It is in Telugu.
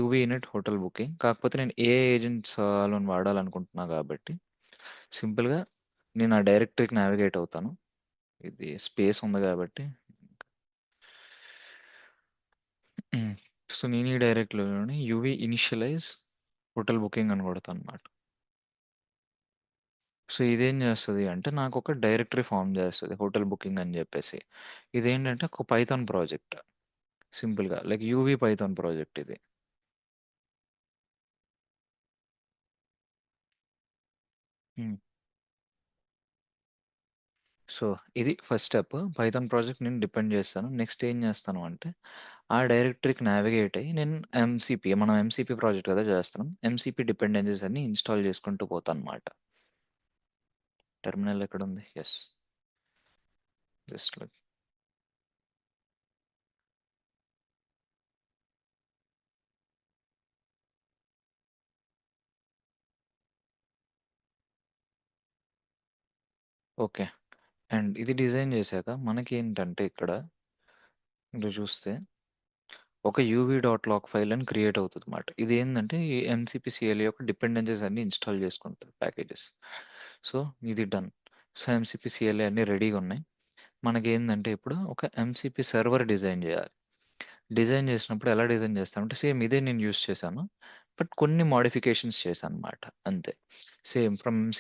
UV in it hotel booking. కాకపోతే నేను ఏఐ ఏజెంట్స్ లోని వాడాలనుకుంటున్నా కాబట్టి సింపుల్‌గా నేను ఆ డైరెక్టరీకి నావిగేట్ అవుతాను. ఇది స్పేస్ ఉంది కాబట్టి. సో, నేను ఈ డైరెక్టరీలోని యూవీ ఇనిషియలైజ్ హోటల్ బుకింగ్ అని కొడతానన్నమాట. సో, ఇదేం చేస్తది అంటే నాకొక డైరెక్టరీ ఫార్మ్ చేస్తది హోటల్ బుకింగ్ అని చెప్పేసి. ఇదేంటంటే ఒక పైథాన్ ప్రాజెక్ట్. సింపుల్‌గా లైక్ యూవీ పైథాన్ ప్రాజెక్ట్ ఇది. హ్మ్. సో, ఇది ఫస్ట్ స్టెప్. పైథాన్ ప్రాజెక్ట్ నేను డిపెండ్ చేస్తాను. నెక్స్ట్ ఏం చేస్తాను అంటే, ఆ డైరెక్టరీకి నావిగేట్ అయ్యి నేను మనం ఎంసీపీ ప్రాజెక్ట్ కదా చేస్తున్నాం. ఎంసీపీ డిపెండెన్సీస్ అన్ని ఇన్‌స్టాల్ చేసుకుంటూ పోతానన్నమాట. టెర్మినల్ ఎక్కడుంది? Yes. Just like okay. And ఇది డిజైన్ చేశాక మనకేంటంటే ఇక్కడ చూస్తే ఒక యూవీ డాట్ లాగ్ ఫైల్ అని క్రియేట్ అవుతుందన్నమాట. ఇది ఏందంటే ఈ ఎంసీపీ సిఎల్ యొక్క డిపెండెన్సీస్ అన్ని ఇన్‌స్టాల్ చేసుకుంటది ప్యాకేజెస్. సో, ఇది డన్. సో, ఎంసీపీ సిఎల్ఏ అన్నీ రెడీగా ఉన్నాయి. మనకేందంటే ఇప్పుడు ఒక ఎంసీపీ సర్వర్ డిజైన్ చేయాలి. డిజైన్ చేసినప్పుడు ఎలా డిజైన్ చేస్తామంటే సేమ్ ఇదే నేను యూజ్ చేశాను. బట్ కొన్ని మోడిఫికేషన్స్ చేశానన్నమాట అంతే. Same from